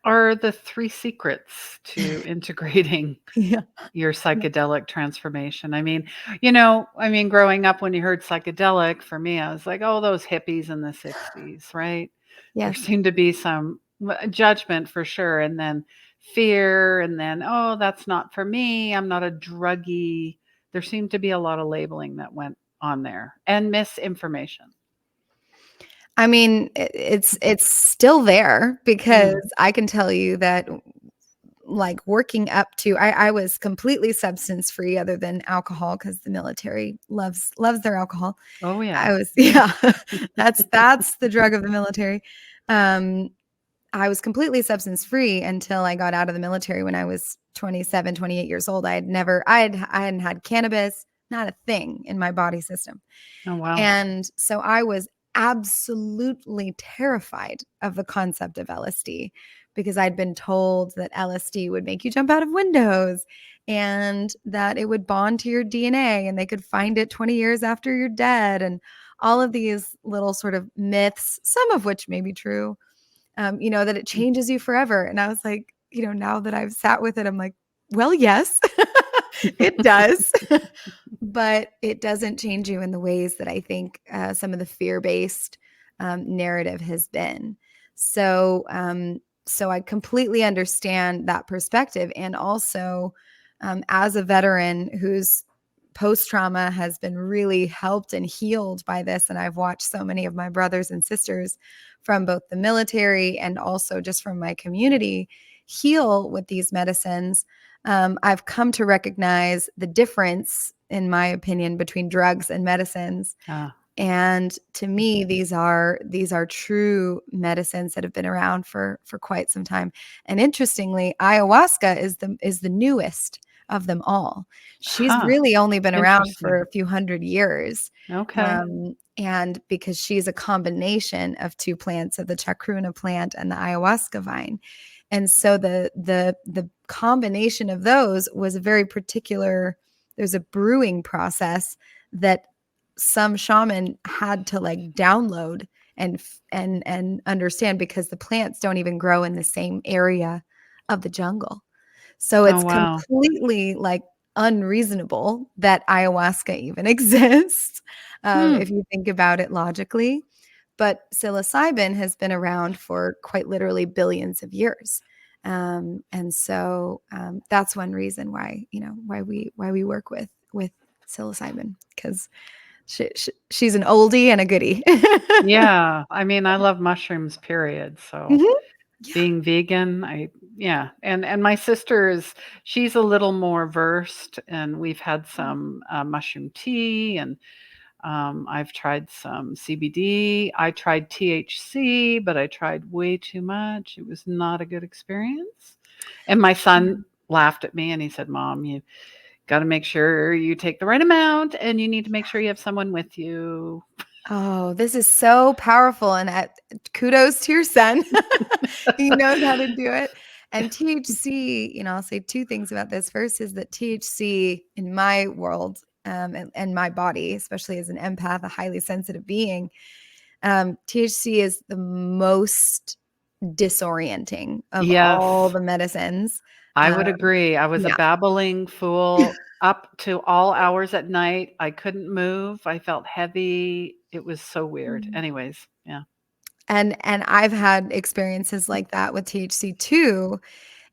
are the three secrets to integrating Yeah. your psychedelic transformation? I mean, growing up when you heard psychedelic, for me, I was like, oh, those hippies in the 60s, right? There Yes. seemed to be some judgment for sure, and then fear, and then, oh, that's not for me. I'm not a druggie. There seemed to be a lot of labeling that went on there and misinformation. I mean, it's still there because Mm. I can tell you that like working up to I was completely substance free other than alcohol because the military loves their alcohol. Oh, I yeah. was yeah, that's the drug of the military. Um, I was completely substance free until I got out of the military when I was 27, 28 years old. I hadn't had cannabis, not a thing in my body system. Oh, wow. And so I was absolutely terrified of the concept of LSD because I'd been told that LSD would make you jump out of windows and that it would bond to your DNA and they could find it 20 years after you're dead. And all of these little sort of myths, some of which may be true, that it changes you forever. And I was like, now that I've sat with it, I'm like, well, yes, it does. But it doesn't change you in the ways that I think some of the fear-based narrative has been. So I completely understand that perspective. And also, as a veteran whose post-trauma has been really helped and healed by this, and I've watched so many of my brothers and sisters from both the military and also just from my community heal with these medicines. I've come to recognize the difference, in my opinion, between drugs and medicines. Ah, And to me, these are true medicines that have been around for quite some time. And interestingly, ayahuasca is the newest of them all. She's huh. really only been around for Interesting. a few hundred years. Okay. And because she's a combination of two plants, of the chacruna plant and the ayahuasca vine. And so the combination of those was a very particular, there's a brewing process that some shaman had to like download and understand because the plants don't even grow in the same area of the jungle. So Oh, it's wow. completely like unreasonable that ayahuasca even exists, Hmm. if you think about it logically. But psilocybin has been around for quite literally billions of years. And so that's one reason why we work with psilocybin, because she's an oldie and a goodie. Yeah. I mean, I love mushrooms, period. So Mhm. Yeah. being vegan, yeah. And my sister she's a little more versed, and we've had some mushroom tea, and I've tried some CBD. I tried THC, but I tried way too much. It was not a good experience. And my son laughed at me and he said, Mom, you got to make sure you take the right amount, and you need to make sure you have someone with you. Oh, this is so powerful, and kudos to your son. He knows how to do it. And THC, I'll say two things about this. First is that THC in my world, and my body, especially as an empath, a highly sensitive being, THC is the most disorienting of all Yes, the medicines. I would Um, agree. I was a yeah. babbling fool up to all hours at night. I couldn't move. I felt heavy. It was so weird. Anyways, yeah. And I've had experiences like that with THC too.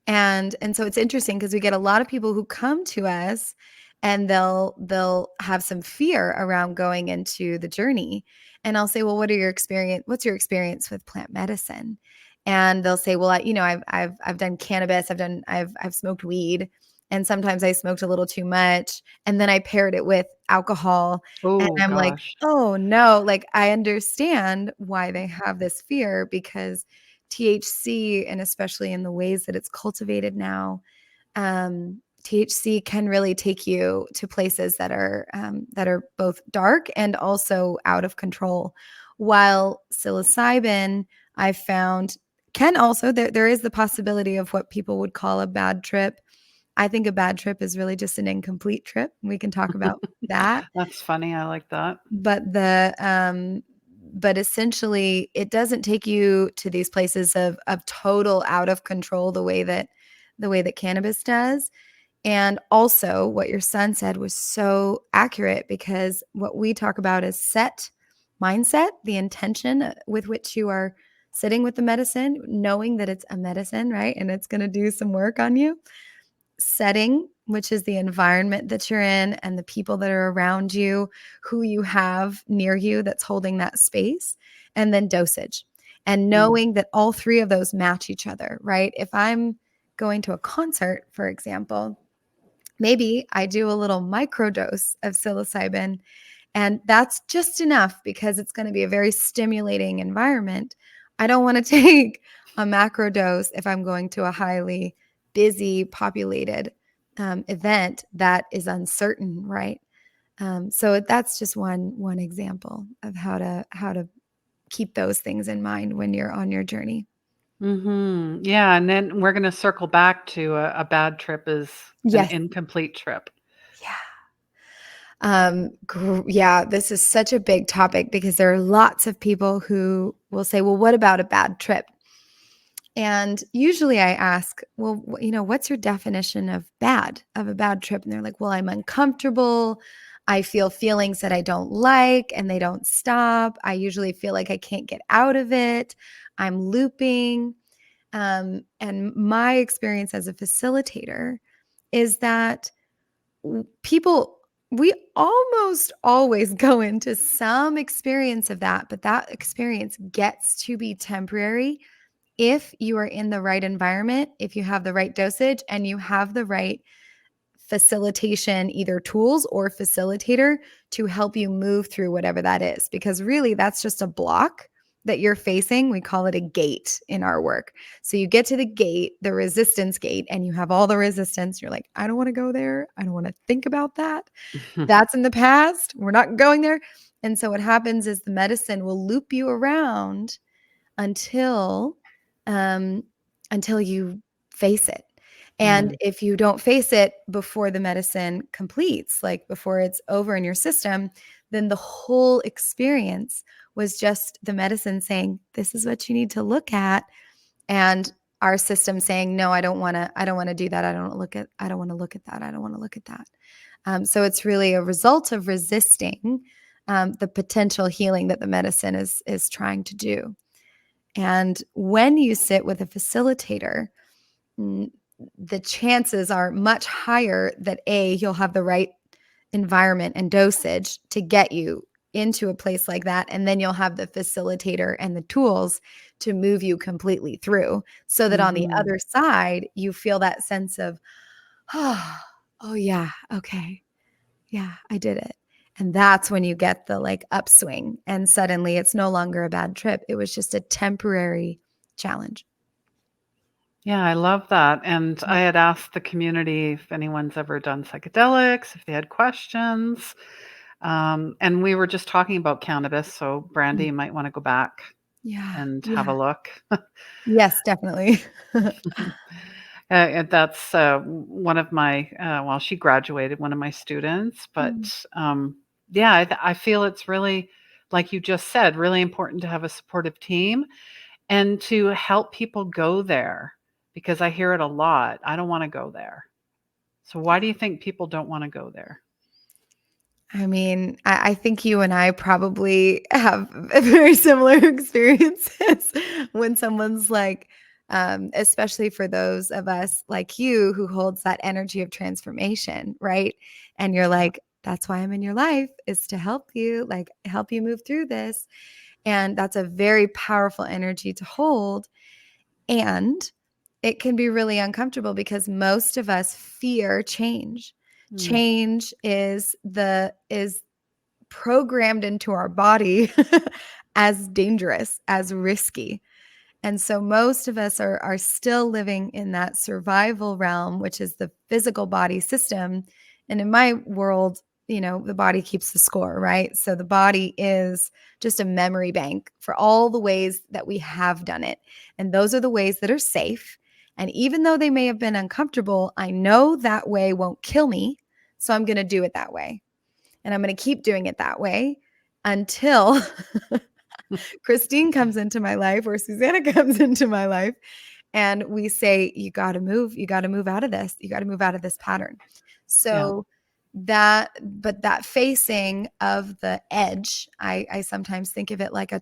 And so it's interesting because we get a lot of people who come to us and they'll have some fear around going into the journey. And I'll say, well, what's your experience with plant medicine? And they'll say, well, I've done cannabis, I've smoked weed, and sometimes I smoked a little too much, and then I paired it with alcohol. And Oh I'm like, gosh. oh no, like I understand why they have this fear, because THC, and especially in the ways that it's cultivated now, THC can really take you to places that are both dark and also out of control. While psilocybin, I found, can also, there is the possibility of what people would call a bad trip. I think a bad trip is really just an incomplete trip. We can talk about that. That's funny. I like that. But But essentially, it doesn't take you to these places of total out of control the way that cannabis does. And also, what your son said was so accurate, because what we talk about is set mindset, the intention with which you are sitting with the medicine, knowing that it's a medicine, right? And it's going to do some work on you. Setting, which is the environment that you're in and the people that are around you, who you have near you that's holding that space, and then dosage. And Mm. knowing that all three of those match each other, right? If I'm going to a concert, for example, maybe I do a little microdose of psilocybin, and that's just enough because it's going to be a very stimulating environment. I don't want to take a macro dose if I'm going to a highly busy, populated event that is uncertain, right? So that's just one example of how to keep those things in mind when you're on your journey. Yeah, and then we're gonna circle back to a bad trip is an Yes. incomplete trip. Yeah. Yeah, this is such a big topic because there are lots of people who will say, well, what about a bad trip? And usually I ask, well, what's your definition of a bad trip? And they're like, well, I'm uncomfortable. I feel feelings that I don't like and they don't stop. I usually feel like I can't get out of it. I'm looping. And my experience as a facilitator is that people, we almost always go into some experience of that, but that experience gets to be temporary if you are in the right environment, if you have the right dosage and you have the right facilitation, either tools or facilitator to help you move through whatever that is. Because really, that's just a block that you're facing. We call it a gate in our work. So you get to the gate, the resistance gate, and you have all the resistance. You're like, I don't want to go there. I don't want to think about that. That's in the past. We're not going there. And so what happens is the medicine will loop you around until um, until you face it. And Mm, if you don't face it before the medicine completes, like before it's over in your system, then the whole experience was just the medicine saying, this is what you need to look at. And our system saying, no, I don't want to do that. I don't want to look at that. I don't want to look at that. So it's really a result of resisting the potential healing that the medicine is trying to do. And when you sit with a facilitator, the chances are much higher that you'll have the right environment and dosage to get you into a place like that. And then you'll have the facilitator and the tools to move you completely through so that on the mhm. other side, you feel that sense of, oh yeah, okay. Yeah, I did it. And that's when you get the like upswing and suddenly it's no longer a bad trip. It was just a temporary challenge. Yeah, I love that, and I had asked the community if anyone's ever done psychedelics, if they had questions, and we were just talking about cannabis, so Brandy, Mm. you might wanna go back Yeah. and have a Yeah. look. Yes, definitely. And that's, one of my well, she graduated, one of my students, Mm. but, yeah, I feel it's really, like you just said, really important to have a supportive team and to help people go there because I hear it a lot, "I don't wanna go there." So why do you think people don't wanna go there? I mean, I think you and I probably have very similar experiences when someone's like, especially for those of us like you who holds that energy of transformation, right? And you're Yeah. like, that's why I'm in your life is to help you, like help you move through this. And that's a very powerful energy to hold. And it can be really uncomfortable because most of us fear change. Mm, Change is programmed into our body as dangerous, as risky. And so most of us are still living in that survival realm, which is the physical body system. And in my world, the body keeps the score, right? So the body is just a memory bank for all the ways that we have done it. And those are the ways that are safe. And even though they may have been uncomfortable, I know that way won't kill me. So I'm going to do it that way. And I'm going to keep doing it that way until Christine comes into my life or Susanna comes into my life, and we say, you got to move out of this. You got to move out of this pattern. Yeah. So but that facing of the edge, I sometimes think of it like a